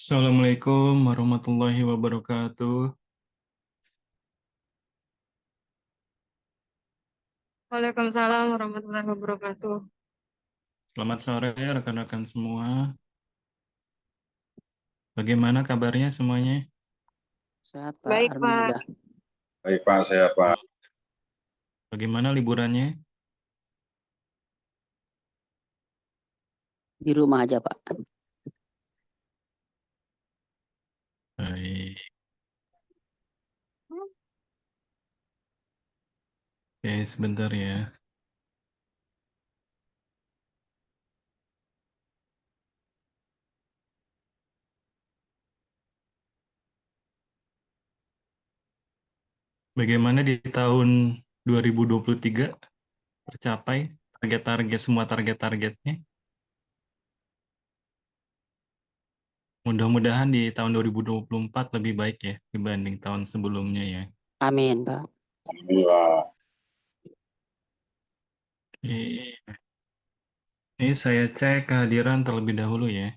Assalamualaikum warahmatullahi wabarakatuh. Waalaikumsalam warahmatullahi wabarakatuh. Selamat sore rekan-rekan semua. Bagaimana kabarnya semuanya? Sehat, Pak. Baik, Pak. Alhamdulillah. Baik Pak, saya Pak. Bagaimana liburannya? Di rumah aja, Pak. Baik. Oke, sebentar ya. Bagaimana di tahun 2023 tercapai target-target semua target-targetnya? Mudah-mudahan di tahun 2024 lebih baik ya dibanding tahun sebelumnya ya. Amin, Pak. Alhamdulillah. Oke. Ini saya cek kehadiran terlebih dahulu ya.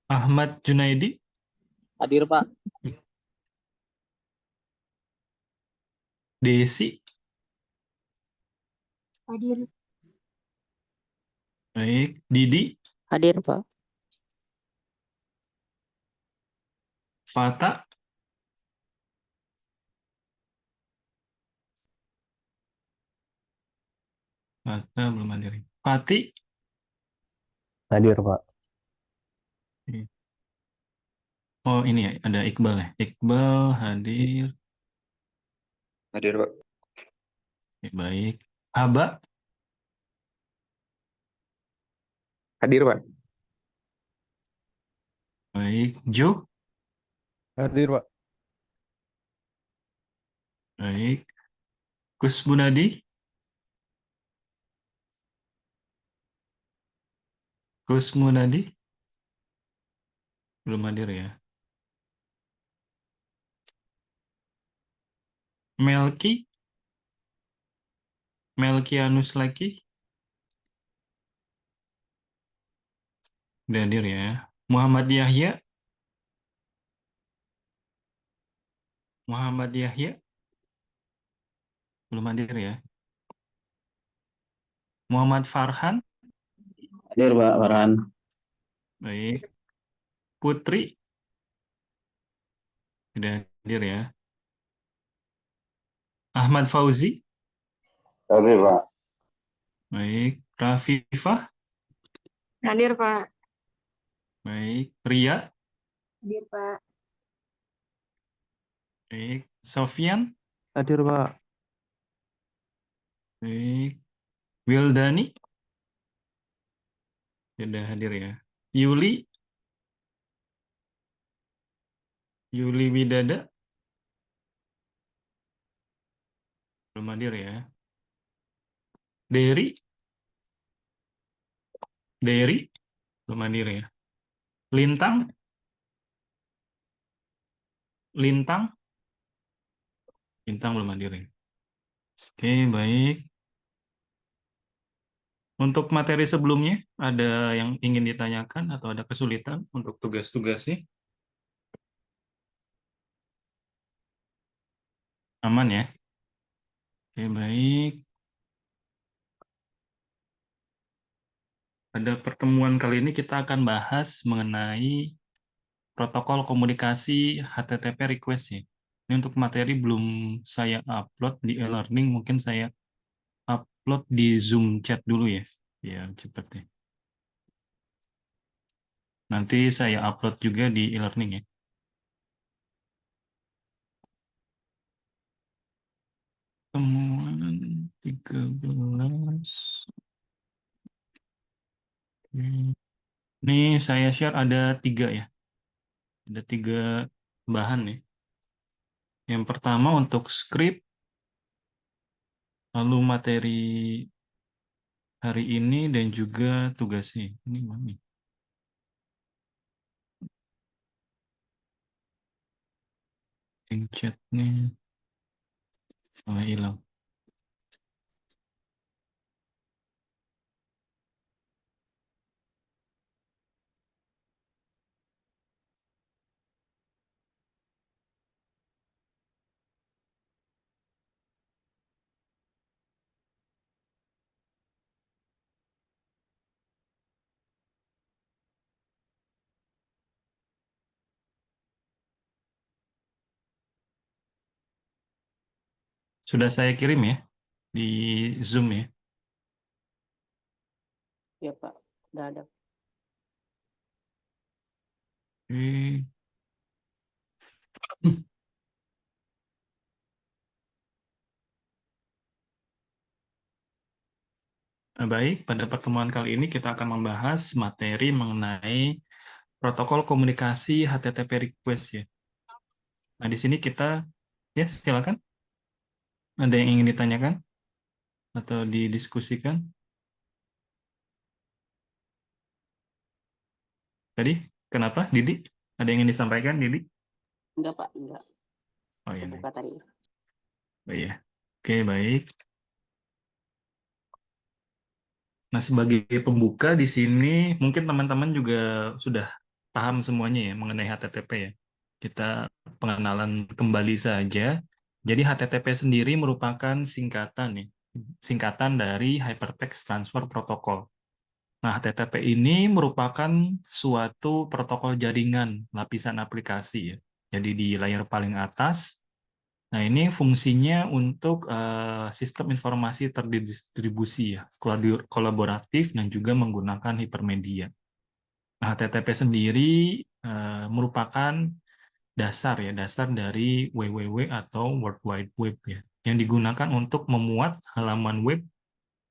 Ahmad Junaidi, Hadir, Pak. Desi, Hadir. baik, Didi, Hadir, Pak. Fata, Fata belum hadir. Fati, Hadir, Pak. oh ini ya, ada Iqbal ya. Iqbal hadir, Hadir Pak. oke, baik. Haba, Hadir, Pak. baik. Jo, Hadir, Pak. baik. Gus Bunadi, Gus Munadi, belum hadir ya. Melki, Melkianus lagi, udah hadir ya. Muhammad Yahya, Muhammad Yahya, belum hadir ya. Muhammad Farhan, Hadir, Pak Farhan. baik. Putri, udah hadir ya. Ahmad Fauzi, Hadir Pak. baik. Rafifah, Hadir, Pak. baik. Ria, Hadir, Pak. baik. Sofyan, Hadir, Pak. baik. Wildani, sudah hadir ya. Yuli, Yuli Widada, belum hadir ya. Derry, Derry, belum hadir ya. Lintang, Lintang, Lintang belum hadir ya. Oke, baik. Untuk materi sebelumnya, ada yang ingin ditanyakan atau ada kesulitan untuk tugas-tugasnya? Aman ya? Oke, baik. Pada pertemuan kali ini kita akan bahas mengenai protokol komunikasi HTTP request ya. Ini untuk materi belum saya upload di e-learning, mungkin saya upload di Zoom chat dulu ya, biar cepet ya. Nanti saya upload juga di e-learning ya. Temuan 13. Oke. Ini saya share ada 3 ya. Ada 3 bahan ya. Yang pertama untuk skrip, lalu materi hari ini dan juga tugasnya. Ini mana nih? Yang chatnya hilang. Sudah saya kirim ya di Zoom ya. Ya Pak, udah ada. Oke. Nah, baik, pada pertemuan kali ini kita akan membahas materi mengenai protokol komunikasi HTTP request ya. Nah, di sini kita, ya silakan. Ada yang ingin ditanyakan atau didiskusikan? Tadi, kenapa, Didi? Ada yang ingin disampaikan, Didi? Enggak Pak, enggak. Oh iya, Kebuka tadi. oh, iya. Oke, baik. Nah, sebagai pembuka di sini, mungkin teman-teman juga sudah paham semuanya ya mengenai HTTP ya. Kita pengenalan kembali saja. Jadi HTTP sendiri merupakan singkatan ya, singkatan dari Hypertext Transfer Protocol. Nah, HTTP ini merupakan suatu protokol jaringan lapisan aplikasi ya. Jadi di layar paling atas. Nah, ini fungsinya untuk sistem informasi terdistribusi ya, kolaboratif dan juga menggunakan hipermedia. Nah, HTTP sendiri merupakan dasar ya, dasar dari WWW atau World Wide Web ya, yang digunakan untuk memuat halaman web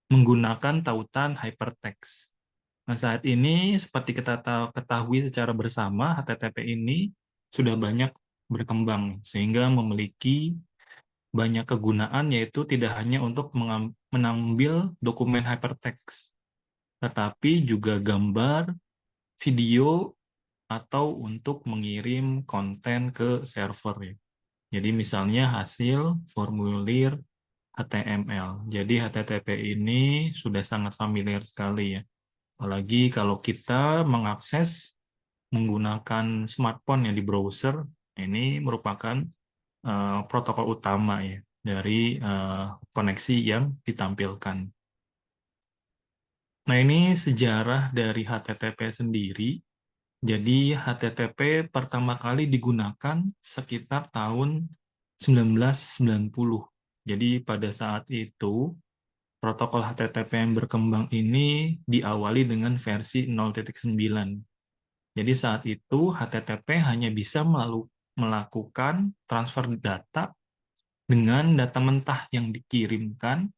menggunakan tautan hypertext. Nah, saat ini seperti kita ketahui secara bersama, HTTP ini sudah banyak berkembang sehingga memiliki banyak kegunaan, yaitu tidak hanya untuk mengambil dokumen hypertext, tetapi juga gambar, video, atau untuk mengirim konten ke server ya. Jadi misalnya hasil formulir HTML. Jadi HTTP ini sudah sangat familiar sekali ya. Apalagi kalau kita mengakses menggunakan smartphone yang di browser, ini merupakan protokol utama ya dari koneksi yang ditampilkan. Nah, ini sejarah dari HTTP sendiri. Jadi HTTP pertama kali digunakan sekitar tahun 1990. Jadi pada saat itu protokol HTTP yang berkembang ini diawali dengan versi 0.9. Jadi saat itu HTTP hanya bisa melakukan transfer data dengan data mentah yang dikirimkan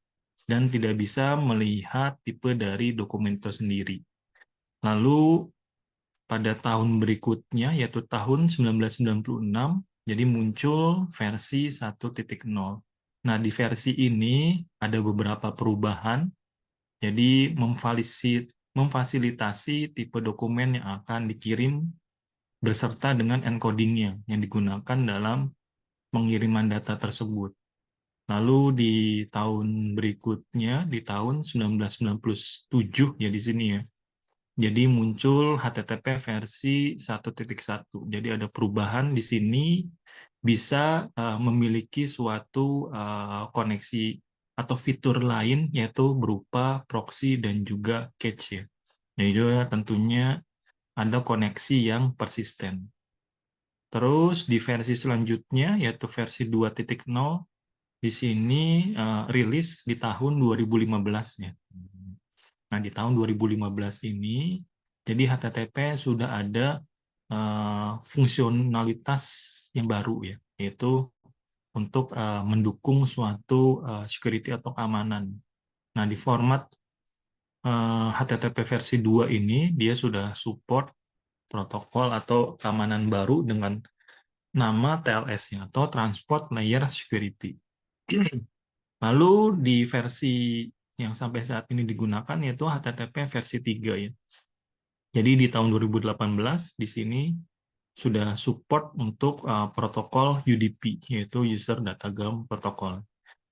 dan tidak bisa melihat tipe dari dokumen itu sendiri. Lalu pada tahun berikutnya, yaitu tahun 1996, jadi muncul versi 1.0. Nah, di versi ini ada beberapa perubahan, jadi memfasilitasi tipe dokumen yang akan dikirim beserta dengan encodingnya yang digunakan dalam pengiriman data tersebut. Lalu di tahun berikutnya, di tahun 1997 ya di sini ya. Jadi muncul HTTP versi 1.1. Jadi ada perubahan di sini, bisa memiliki suatu koneksi atau fitur lain, yaitu berupa proxy dan juga cache ya. Jadi juga tentunya ada koneksi yang persisten. Terus di versi selanjutnya, yaitu versi 2.0, di sini rilis di tahun 2015 ya. Nah, di tahun 2015 ini, jadi HTTP sudah ada fungsionalitas yang baru ya, yaitu untuk mendukung suatu security atau keamanan. Nah, di format HTTP versi 2 ini, dia sudah support protokol atau keamanan baru dengan nama TLS-nya atau Transport Layer Security. Lalu di versi yang sampai saat ini digunakan yaitu HTTP versi 3 ya. Jadi di tahun 2018 di sini sudah support untuk protokol UDP, yaitu User Datagram Protocol.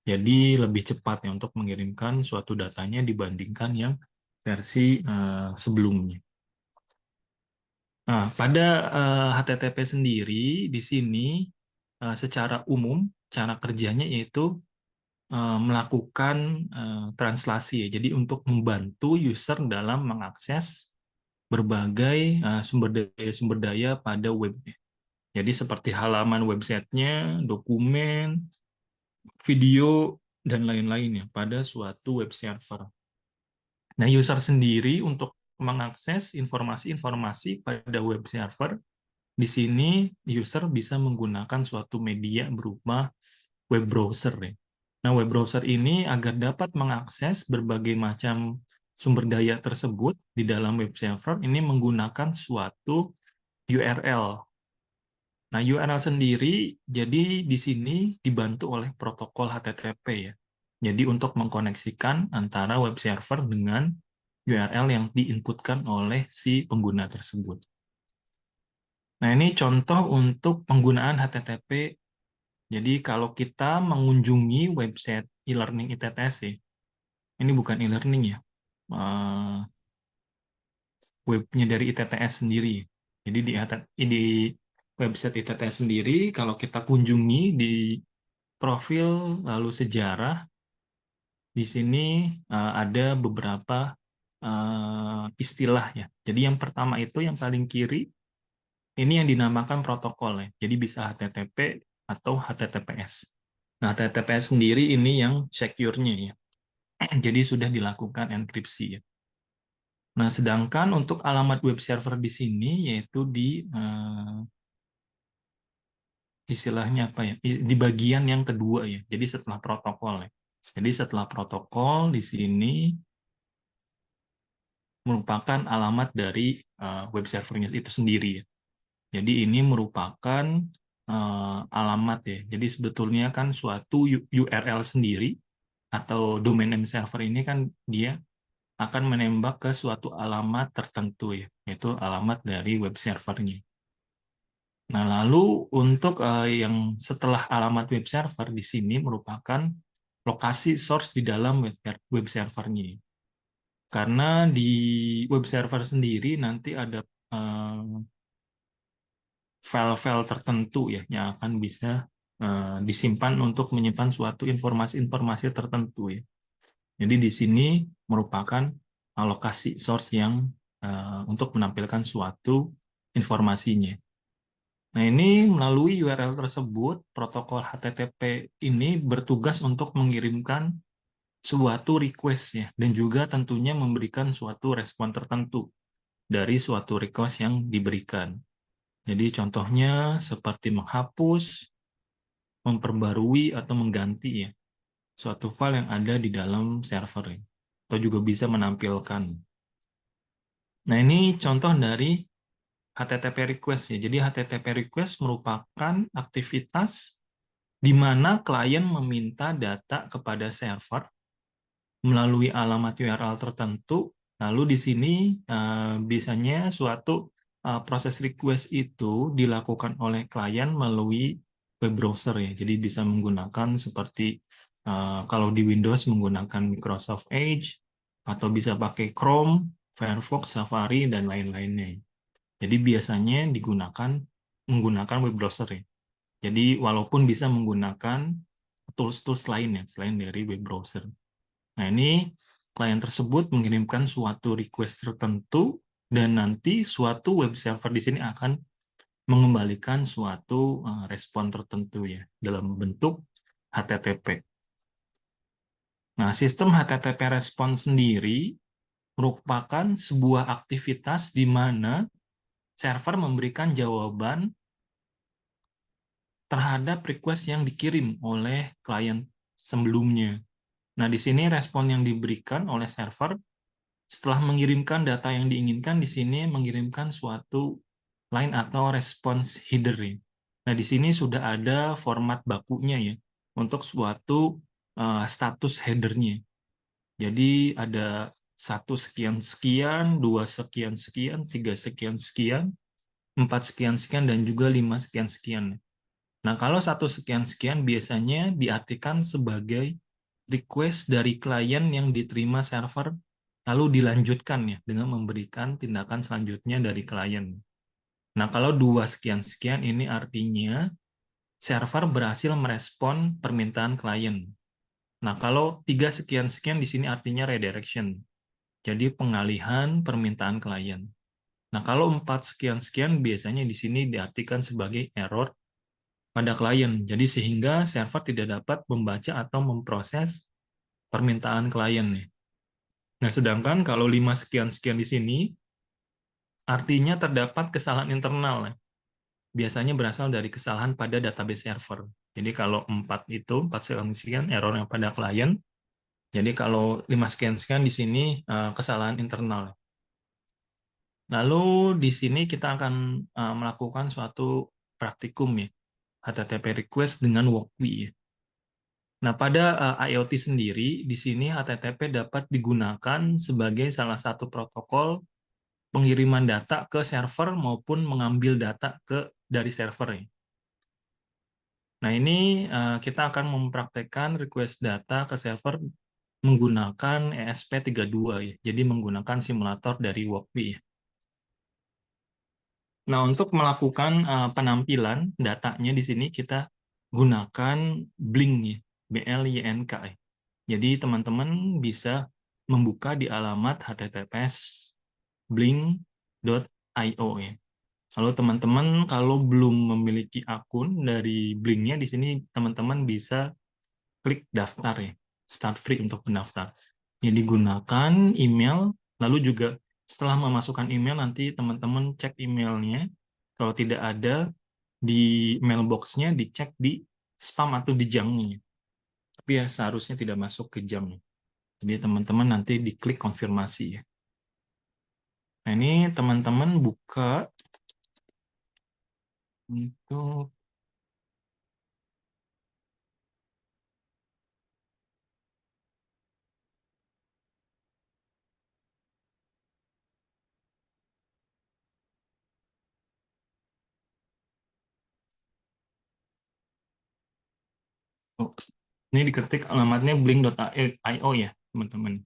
Jadi lebih cepat ya untuk mengirimkan suatu datanya dibandingkan yang versi sebelumnya. Nah, pada HTTP sendiri di sini secara umum cara kerjanya yaitu melakukan translasi ya. Jadi untuk membantu user dalam mengakses berbagai sumber daya pada web. Jadi seperti halaman websitenya, dokumen, video, dan lain-lainnya pada suatu web server. Nah, user sendiri untuk mengakses informasi-informasi pada web server, di sini user bisa menggunakan suatu media berupa web browser. Ya. Nah, web browser ini agar dapat mengakses berbagai macam sumber daya tersebut di dalam web server, ini menggunakan suatu URL. Nah, URL sendiri jadi di sini dibantu oleh protokol HTTP ya. Jadi untuk mengkoneksikan antara web server dengan URL yang diinputkan oleh si pengguna tersebut. Nah, ini contoh untuk penggunaan HTTP. Jadi kalau kita mengunjungi website e-learning ITTS ya, ini bukan e-learning ya, webnya dari ITTS sendiri. Jadi di website ITTS sendiri, kalau kita kunjungi di profil lalu sejarah, di sini ada beberapa istilah ya. Jadi yang pertama itu yang paling kiri, ini yang dinamakan protokol ya. Jadi bisa HTTP atau HTTPS. Nah, HTTPS sendiri ini yang secure-nya ya. Jadi sudah dilakukan enkripsi ya. Nah, sedangkan untuk alamat web server di sini yaitu di istilahnya apa ya? Di bagian yang kedua ya. Jadi setelah protokol ya. Jadi setelah protokol di sini merupakan alamat dari web servernya itu sendiri ya. Jadi ini merupakan alamat ya. Jadi sebetulnya kan suatu URL sendiri atau domain name server ini kan dia akan menembak ke suatu alamat tertentu ya, yaitu alamat dari web servernya. Nah, lalu untuk yang setelah alamat web server di sini merupakan lokasi source di dalam web servernya. Karena di web server sendiri nanti ada file-file tertentu ya yang akan bisa disimpan untuk menyimpan suatu informasi-informasi tertentu ya. Jadi di sini merupakan lokasi source yang untuk menampilkan suatu informasinya. Nah, ini melalui URL tersebut, protokol HTTP ini bertugas untuk mengirimkan suatu request ya, dan juga tentunya memberikan suatu respon tertentu dari suatu request yang diberikan. Jadi contohnya seperti menghapus, memperbarui, atau mengganti ya suatu file yang ada di dalam server ya. Atau juga bisa menampilkan. Nah, ini contoh dari HTTP request ya. Jadi HTTP request merupakan aktivitas di mana klien meminta data kepada server melalui alamat URL tertentu. Lalu di sini biasanya suatu proses request itu dilakukan oleh klien melalui web browser ya. Jadi bisa menggunakan seperti kalau di Windows menggunakan Microsoft Edge atau bisa pakai Chrome, Firefox, Safari, dan lain-lainnya. Jadi biasanya menggunakan web browser ya. Jadi walaupun bisa menggunakan tools-tools lain ya selain dari web browser. Nah, ini klien tersebut mengirimkan suatu request tertentu dan nanti suatu web server di sini akan mengembalikan suatu respon tertentu ya dalam bentuk HTTP. Nah, sistem HTTP respon sendiri merupakan sebuah aktivitas di mana server memberikan jawaban terhadap request yang dikirim oleh klien sebelumnya. Nah, di sini respon yang diberikan oleh server setelah mengirimkan data yang diinginkan, di sini mengirimkan suatu line atau response header. Nah, di sini sudah ada format bakunya ya untuk suatu status header-nya. Jadi ada 1 sekian sekian, 2 sekian sekian, 3 sekian sekian, 4 sekian sekian, dan juga 5 sekian sekian. Nah, kalau 1 sekian sekian biasanya diartikan sebagai request dari klien yang diterima server, lalu dilanjutkan ya dengan memberikan tindakan selanjutnya dari klien. Nah, kalau 2 sekian sekian ini artinya server berhasil merespon permintaan klien. Nah, kalau 3 sekian sekian di sini artinya redirection. Jadi pengalihan permintaan klien. Nah, kalau 4 sekian sekian biasanya di sini diartikan sebagai error pada klien. Jadi sehingga server tidak dapat membaca atau memproses permintaan klien nih. Nah, sedangkan kalau 5 sekian-sekian di sini, artinya terdapat kesalahan internal. Biasanya berasal dari kesalahan pada database server. Jadi kalau 4 itu, 4 sekian errornya pada klien. Jadi kalau 5 sekian-sekian di sini kesalahan internal. Lalu di sini kita akan melakukan suatu praktikum ya, HTTP request dengan WalkMe. Nah, pada IoT sendiri, di sini HTTP dapat digunakan sebagai salah satu protokol pengiriman data ke server maupun mengambil data dari server. Nah, ini kita akan mempraktekkan request data ke server menggunakan ESP32 ya. Jadi menggunakan simulator dari WalkMe. Nah, untuk melakukan penampilan datanya di sini kita gunakan Blink ya, BLINK. Jadi teman-teman bisa membuka di alamat https blink.io ya. Lalu teman-teman kalau belum memiliki akun dari Blink-nya di sini teman-teman bisa klik daftar ya, start free untuk mendaftar. Jadi gunakan email, lalu juga setelah memasukkan email nanti teman-teman cek emailnya. Kalau tidak ada di mailbox-nya dicek di spam atau di junk-nya. Tapi ya seharusnya tidak masuk ke junk. Jadi teman-teman nanti diklik konfirmasi ya. Nah, ini teman-teman buka untuk ini diketik alamatnya blink.io ya, teman-teman.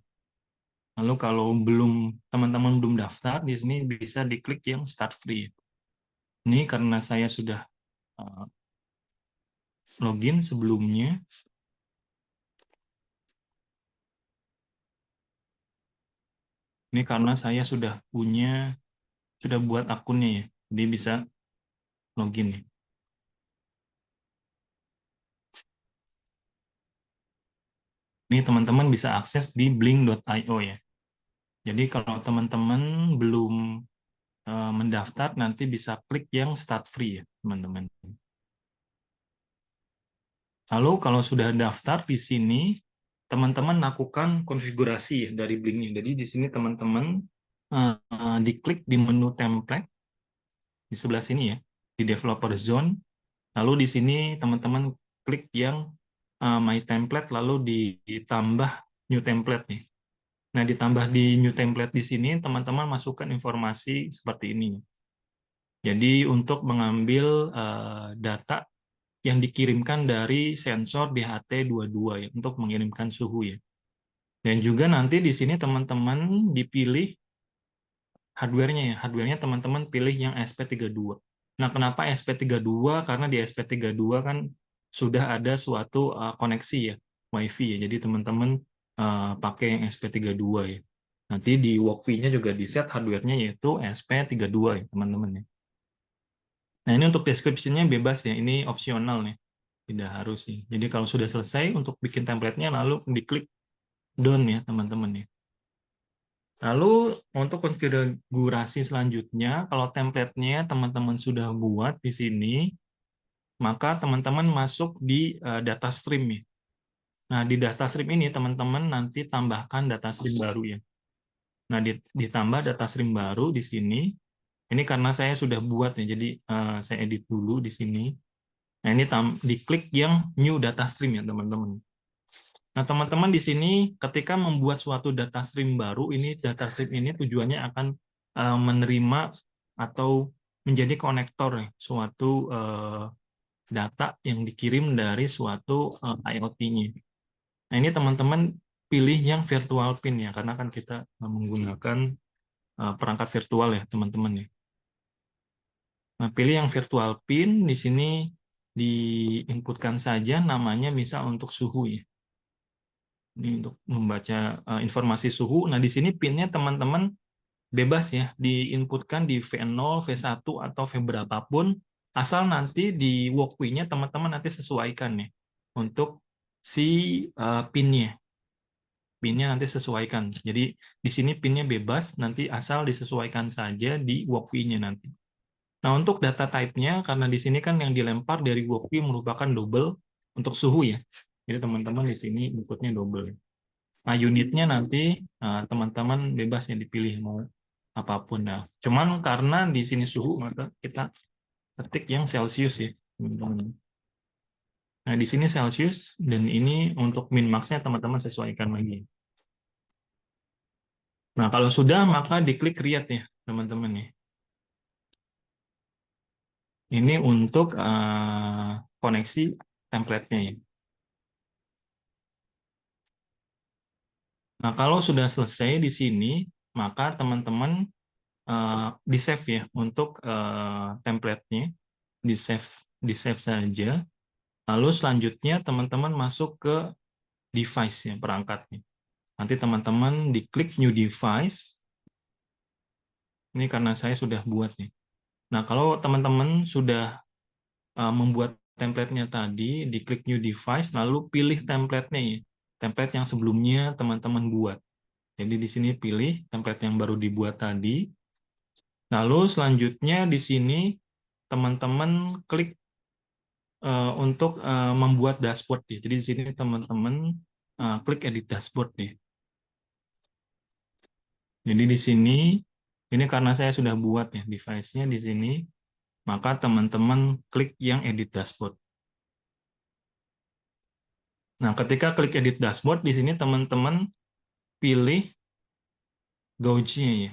Lalu kalau teman-teman belum daftar, di sini bisa diklik yang start free. Ini karena saya sudah login sebelumnya. Ini karena saya sudah buat akunnya ya, jadi bisa login ya. Ini teman-teman bisa akses di blink.io ya. Jadi kalau teman-teman belum mendaftar, nanti bisa klik yang start free ya, teman-teman. Lalu kalau sudah daftar di sini, teman-teman lakukan konfigurasi ya dari Blink-nya. Jadi di sini teman-teman diklik di menu template di sebelah sini ya, di developer zone. Lalu di sini teman-teman klik yang my template, lalu ditambah new template nih. Nah, ditambah di new template di sini, teman-teman masukkan informasi seperti ini. Jadi untuk mengambil data yang dikirimkan dari sensor DHT22 ya, untuk mengirimkan suhu ya. Dan juga nanti di sini teman-teman dipilih hardware-nya ya. Hardware-nya teman-teman pilih yang SP32. Nah, kenapa SP32? Karena di SP32 kan sudah ada suatu koneksi ya, WiFi ya. Jadi teman-teman pakai yang SP32 ya. Nanti di WalkMe-nya juga di-set hardware-nya yaitu SP32 ya, teman-teman ya. Nah, ini untuk description-nya bebas ya, ini opsional nih. Tidak harus sih. Jadi kalau sudah selesai untuk bikin template-nya, lalu diklik done ya, teman-teman ya. Lalu untuk konfigurasi selanjutnya, kalau template-nya teman-teman sudah buat di sini, maka teman-teman masuk di data stream ya. Nah, di data stream ini teman-teman nanti tambahkan data stream baru ya. Nah, ditambah data stream baru di sini. Ini karena saya sudah buat ya, jadi saya edit dulu di sini. Nah, ini diklik yang new data stream ya, teman-teman. Nah, teman-teman di sini ketika membuat suatu data stream baru, ini data stream ini tujuannya akan menerima atau menjadi konektor ya, suatu data yang dikirim dari suatu IoT-nya. Nah, ini teman-teman pilih yang virtual pin ya, karena kan kita menggunakan perangkat virtual ya, teman-teman ya. Nah, pilih yang virtual pin, di sini diinputkan saja namanya misal untuk suhu ya. Ini untuk membaca informasi suhu. Nah, di sini pinnya teman-teman bebas ya, diinputkan di V0, V1, atau V berapapun, Asal nanti di walkway-nya teman-teman nanti sesuaikan nih untuk si pin-nya. Pin-nya nanti sesuaikan. Jadi di sini pin-nya bebas, nanti asal disesuaikan saja di walkway-nya nanti. Nah, untuk data type-nya, karena di sini kan yang dilempar dari walkway merupakan double untuk suhu ya. Jadi teman-teman di sini inputnya double. Nah, unitnya nanti teman-teman bebas yang dipilih mau apapun. Nah, cuman karena di sini suhu, maka kita ketik yang Celsius ya, teman-teman. Nah, di sini Celsius, dan ini untuk min max-nya teman-teman sesuaikan lagi. Nah, kalau sudah, maka diklik create ya, teman-teman ya. Ini untuk koneksi template-nya ya. Nah, kalau sudah selesai di sini, maka teman-teman di-save ya untuk template-nya, di-save saja. Lalu selanjutnya teman-teman masuk ke device ya, perangkatnya. Nanti teman-teman diklik new device. Ini karena saya sudah buat nih. Nah, kalau teman-teman sudah membuat template-nya tadi, diklik new device, lalu pilih template-nya ya. Template yang sebelumnya teman-teman buat. Jadi di sini pilih template yang baru dibuat tadi. Lalu selanjutnya di sini teman-teman klik untuk membuat dashboard ya. Jadi di sini teman-teman klik edit dashboard ya. Jadi di sini ini karena saya sudah buat ya device-nya di sini, maka teman-teman klik yang edit dashboard. Nah, ketika klik edit dashboard di sini teman-teman pilih gauge-nya ya.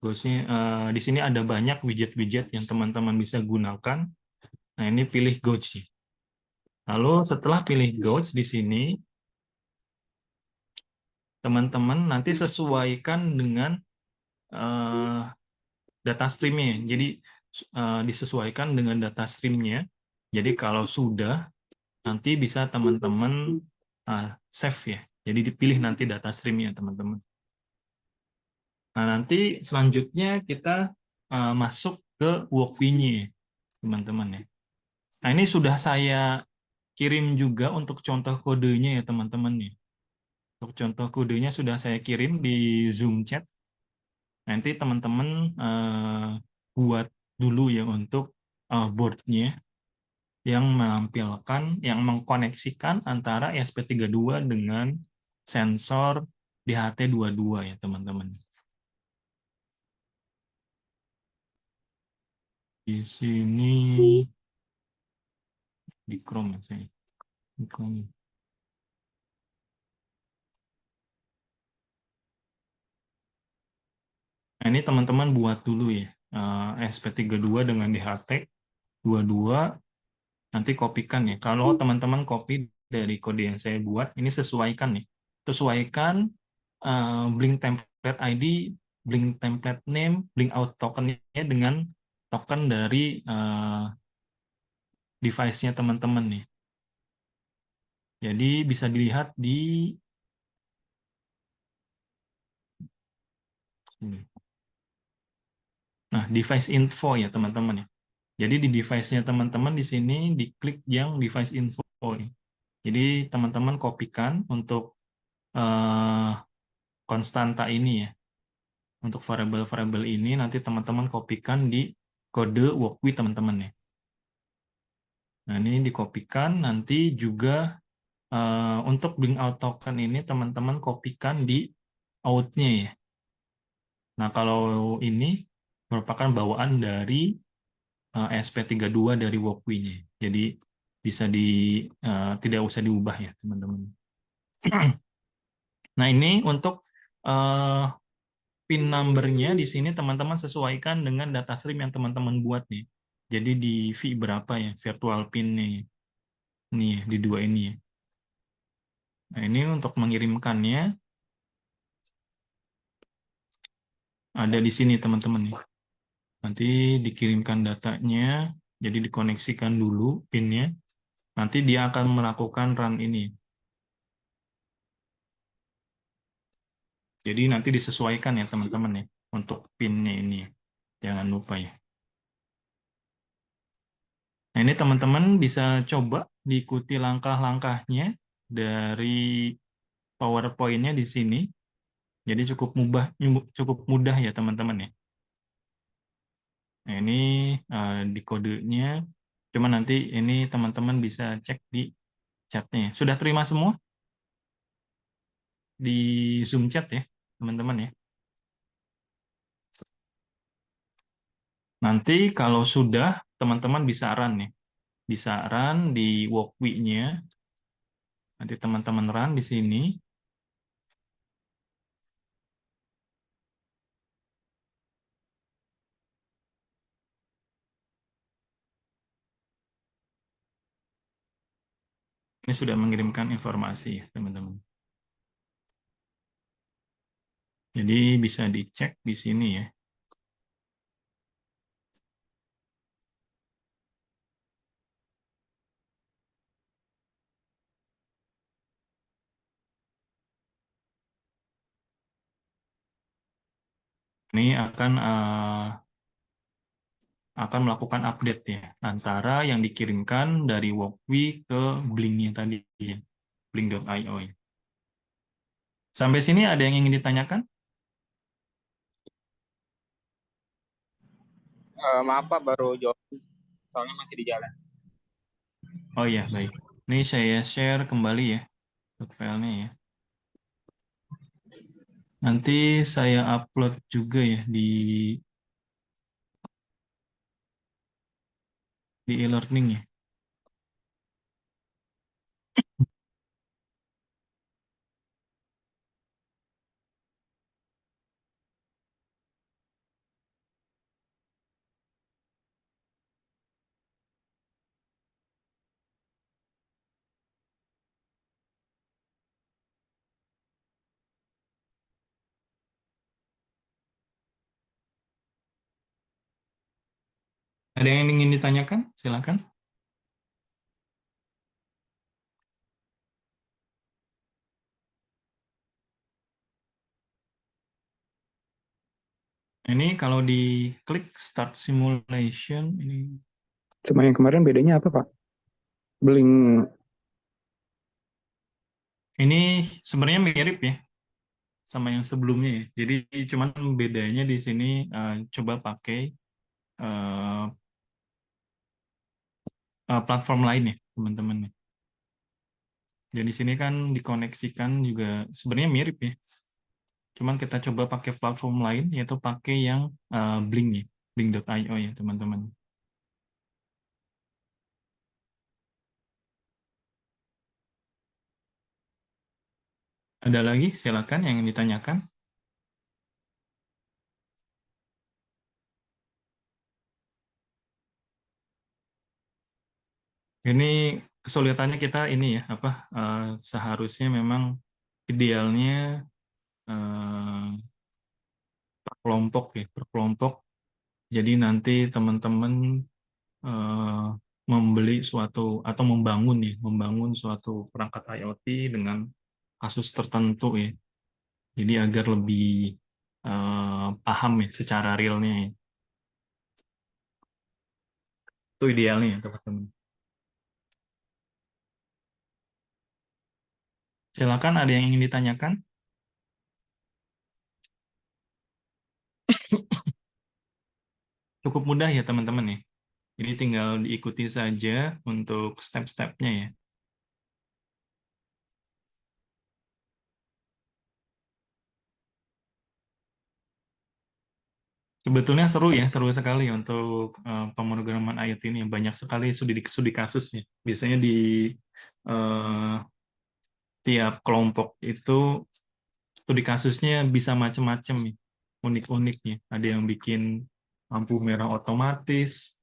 Gauge-nya di sini ada banyak widget-widget yang teman-teman bisa gunakan. Nah, ini pilih gauge. Lalu setelah pilih gauge di sini teman-teman nanti sesuaikan dengan data stream-nya. Jadi disesuaikan dengan data stream-nya. Jadi kalau sudah nanti bisa teman-teman save ya. Jadi dipilih nanti data stream-nya teman-teman. Nah, nanti selanjutnya kita masuk ke walkway-nya teman-teman ya. Nah, ini sudah saya kirim juga untuk contoh kodenya ya teman-teman ya. Untuk contoh kodenya sudah saya kirim di Zoom chat. Nanti teman-teman buat dulu ya untuk board-nya yang menampilkan, yang mengkoneksikan antara ESP32 dengan sensor DHT22 ya teman-teman. Di sini di Chrome ya saya. Di Chrome. Nah, ini teman-teman buat dulu ya. ESP32 dengan DHT22 nanti kopikan ya. Kalau teman-teman copy dari kode yang saya buat, ini sesuaikan nih. Sesuaikan Blink template ID, Blink template name, Blink out token-nya dengan token dari device-nya teman-teman nih. Jadi bisa dilihat di sini. Nah, device info ya teman-teman ya. Jadi di device-nya teman-teman di sini diklik yang device info. Jadi teman-teman kopikan untuk konstanta ini ya. Untuk variabel-variabel ini nanti teman-teman kopikan di kode walkway teman-teman ya. Nah, ini dikopikan, nanti juga untuk bring out token ini teman-teman kopikan di out-nya ya. Nah, kalau ini merupakan bawaan dari ESP32 dari walkway-nya. Jadi bisa tidak usah diubah ya, teman-teman. Nah, ini untuk pin number-nya di sini teman-teman sesuaikan dengan data stream yang teman-teman buat nih. Jadi di V berapa ya virtual pin-nya. Ini ya, di dua ini ya. Nah, ini untuk mengirimkannya ada di sini teman-teman nih. Nanti dikirimkan datanya, jadi dikoneksikan dulu pin-nya. Nanti dia akan melakukan run ini. Jadi nanti disesuaikan ya teman-teman ya untuk pin-nya ini. Jangan lupa ya. Nah, ini teman-teman bisa coba diikuti langkah-langkahnya dari PowerPoint-nya di sini. Jadi cukup mudah ya teman-teman ya. Nah, ini di kodenya. Cuma nanti ini teman-teman bisa cek di chatnya. Sudah terima semua di Zoom chat ya, teman-teman ya. Nanti kalau sudah, teman-teman bisa run ya. Bisa run di Walkme-nya. Nanti teman-teman run di sini. Ini sudah mengirimkan informasi ya, teman-teman. Jadi bisa dicek di sini ya. Ini akan melakukan update ya antara yang dikirimkan dari Walkme ke Blink-nya tadi ya. Blink.io ya. Sampai sini ada yang ingin ditanyakan? Maaf Pak, baru jawab. Soalnya masih di jalan. Oh iya, baik. Ini saya share kembali ya untuk filenya ya. Nanti saya upload juga ya di e-learning ya. Ada yang ingin ditanyakan? Silakan. Ini kalau diklik Start Simulation, ini Sama yang kemarin bedanya apa Pak? Blink. ini sebenarnya mirip ya sama yang sebelumnya ya. Jadi cuman bedanya di sini coba pakai eh, platform lain ya, teman-teman. Dan di sini kan dikoneksikan juga sebenarnya mirip ya. Cuman kita coba pakai platform lain, yaitu pakai yang Blink ya, blink.io ya, teman-teman. Ada lagi, silakan yang ditanyakan. Ini kesulitannya kita ini ya, seharusnya memang idealnya per kelompok ya, per kelompok. Jadi nanti teman-teman eh, membeli suatu atau membangun suatu perangkat IoT dengan kasus tertentu ya. Jadi agar lebih paham ya secara realnya ya. Itu idealnya ya teman-teman. Silakan ada yang ingin ditanyakan? Cukup mudah ya teman-teman ya. Jadi tinggal diikuti saja untuk step-stepnya ya. Sebetulnya seru ya, seru sekali untuk pemrograman IoT ini. Banyak sekali studi kasusnya. Biasanya di eh, tiap kelompok itu studi kasusnya bisa macam-macam nih, unik-uniknya. Ada yang bikin lampu merah otomatis,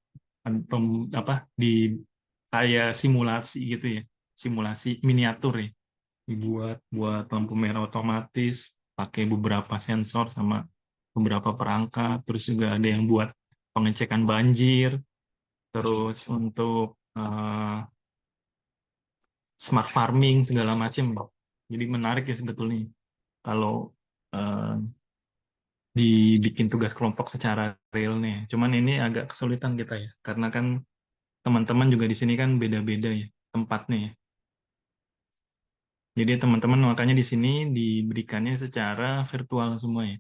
di kayak simulasi gitu ya, simulasi miniatur ya, dibuat buat lampu merah otomatis, pakai beberapa sensor sama beberapa perangkat, terus juga ada yang buat pengecekan banjir, terus untuk smart farming segala macam. Jadi menarik ya sebetulnya kalau eh, dibikin tugas kelompok secara real nih. Cuman ini agak kesulitan kita ya, karena kan teman-teman juga di sini kan beda-beda ya tempatnya ya. Jadi teman-teman makanya di sini diberikannya secara virtual semua ya.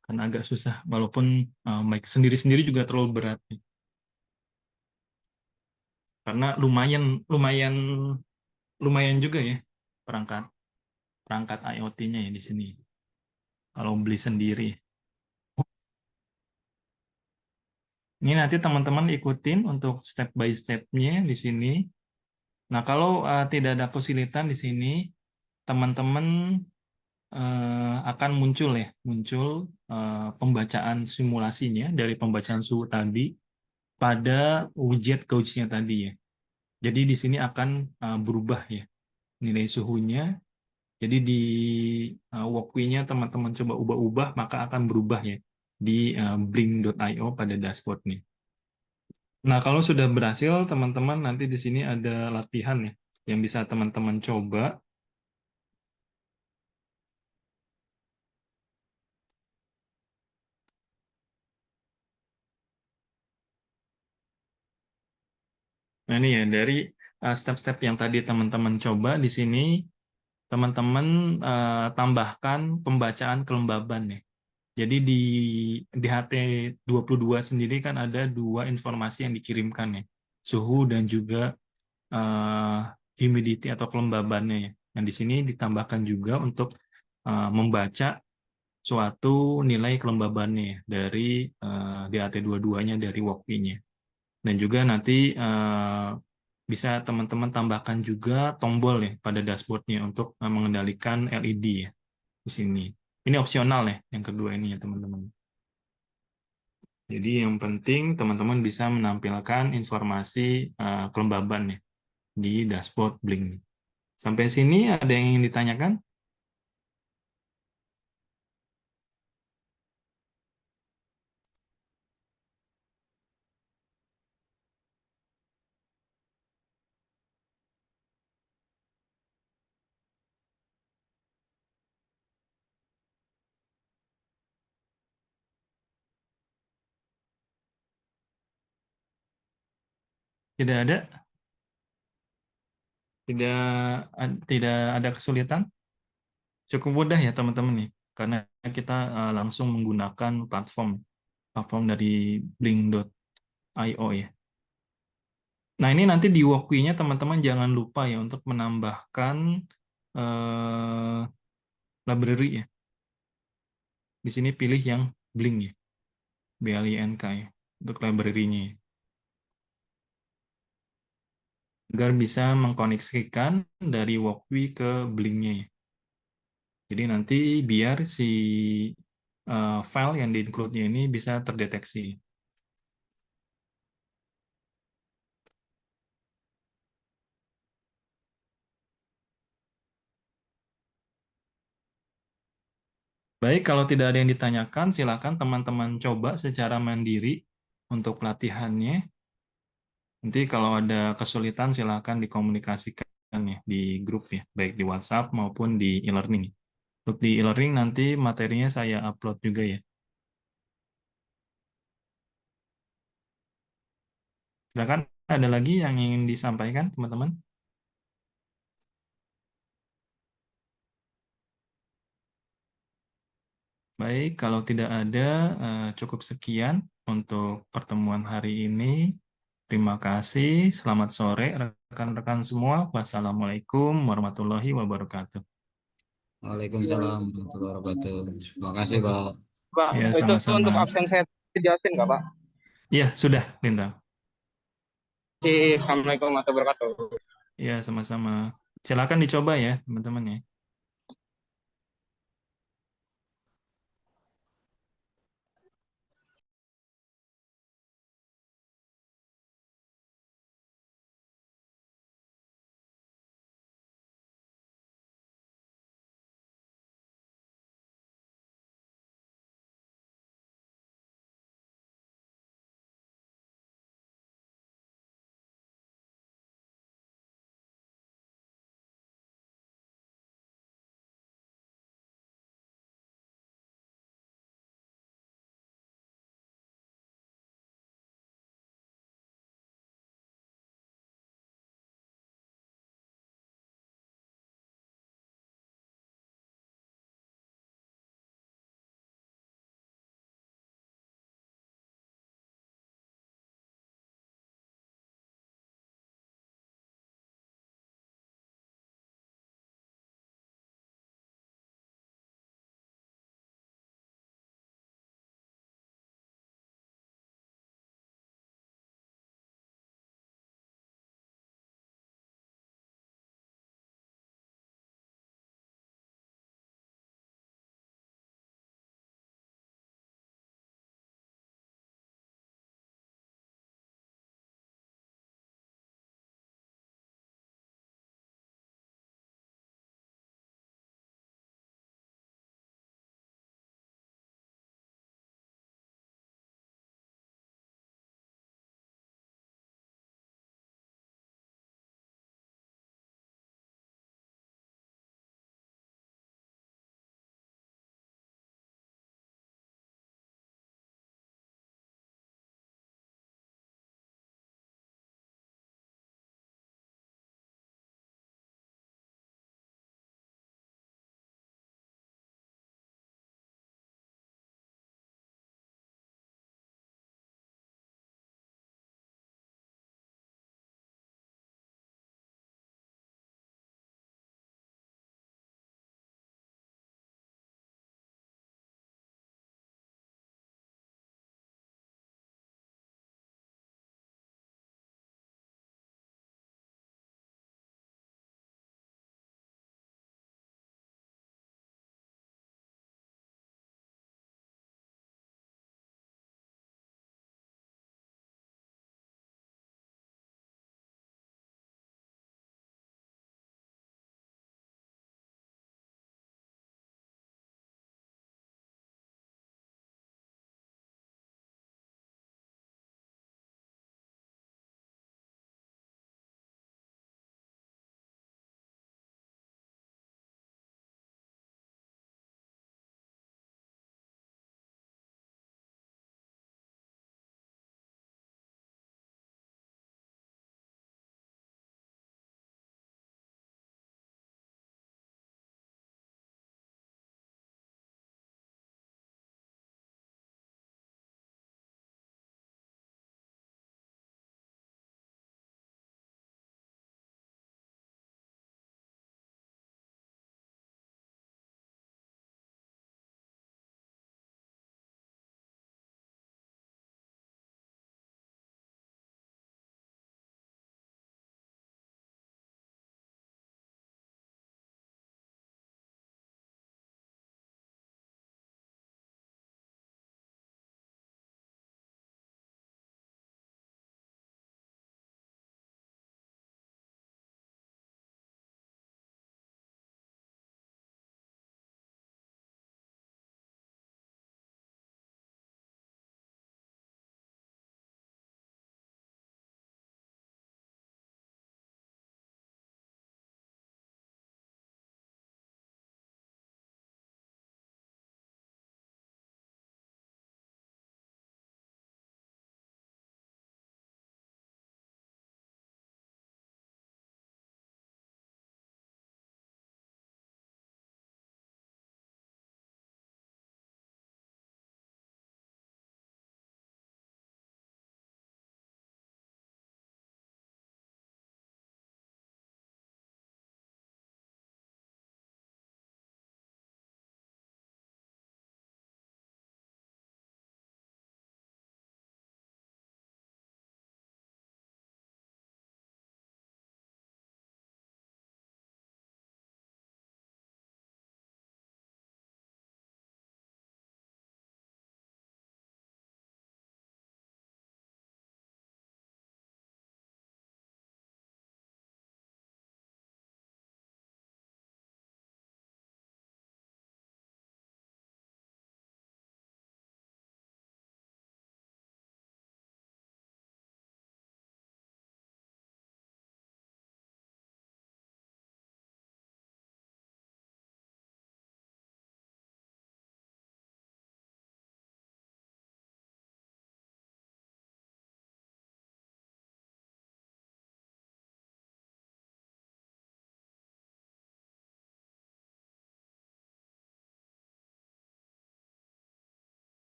Karena agak susah, walaupun mic sendiri-sendiri juga terlalu berat ya. Karena lumayan lumayan lumayan juga ya perangkat perangkat IoT-nya ya di sini. Kalau beli sendiri. Ini nanti teman-teman ikutin untuk step by step-nya di sini. Nah, kalau tidak ada kesulitan di sini, teman-teman akan muncul ya, muncul pembacaan simulasinya dari pembacaan suhu tadi pada widget gauge-nya tadi ya. Jadi di sini akan berubah ya nilai suhunya. Jadi di walkway-nya teman-teman coba ubah-ubah, maka akan berubah ya di blink.io pada dashboard nih. Nah, kalau sudah berhasil, teman-teman nanti di sini ada latihan ya, yang bisa teman-teman coba. Nah, ini ya, dari step-step yang tadi teman-teman coba, di sini teman-teman tambahkan pembacaan kelembaban ya. Jadi di HT22 sendiri kan ada dua informasi yang dikirimkan ya, suhu dan juga humidity atau kelembabannya ya. Yang di sini ditambahkan juga untuk membaca suatu nilai kelembabannya ya, dari di HT22-nya dari walkie-nya. Dan juga nanti bisa teman-teman tambahkan juga tombol ya pada dashboard-nya untuk mengendalikan LED ya di sini. Ini opsional ya, yang kedua ini ya teman-teman. Jadi yang penting teman-teman bisa menampilkan informasi kelembaban ya di dashboard Blink. Sampai sini ada yang ingin ditanyakan? Tidak ada? Tidak ada kesulitan? Cukup mudah ya teman-teman nih, karena kita langsung menggunakan platform dari blink.io ya. Nah, ini nanti di walkthrough-nya teman-teman jangan lupa ya untuk menambahkan library ya. Di sini pilih yang Blink ya, BLINK ya, untuk library-nya ya. Agar bisa mengkoneksikan dari walkthrough ke Blink-nya ya. Jadi nanti biar si file yang di-include-nya ini bisa terdeteksi. Baik, kalau tidak ada yang ditanyakan, silakan teman-teman coba secara mandiri untuk pelatihannya. Nanti kalau ada kesulitan, silakan dikomunikasikan ya di grup ya, baik di WhatsApp maupun di e-learning. Untuk di e-learning nanti materinya saya upload juga ya. Silakan, ada lagi yang ingin disampaikan, teman-teman? Baik, kalau tidak ada, cukup sekian untuk pertemuan hari ini. Terima kasih, selamat sore rekan-rekan semua. Wassalamualaikum warahmatullahi wabarakatuh. Waalaikumsalam warahmatullahi wabarakatuh. Terima kasih, Pak. Pak, Ya, itu sama-sama. untuk absen saya dijelasin nggak, Pak? Iya, sudah, Linda. Assalamualaikum warahmatullahi wabarakatuh. Ya, sama-sama. Silakan dicoba ya, teman-teman ya.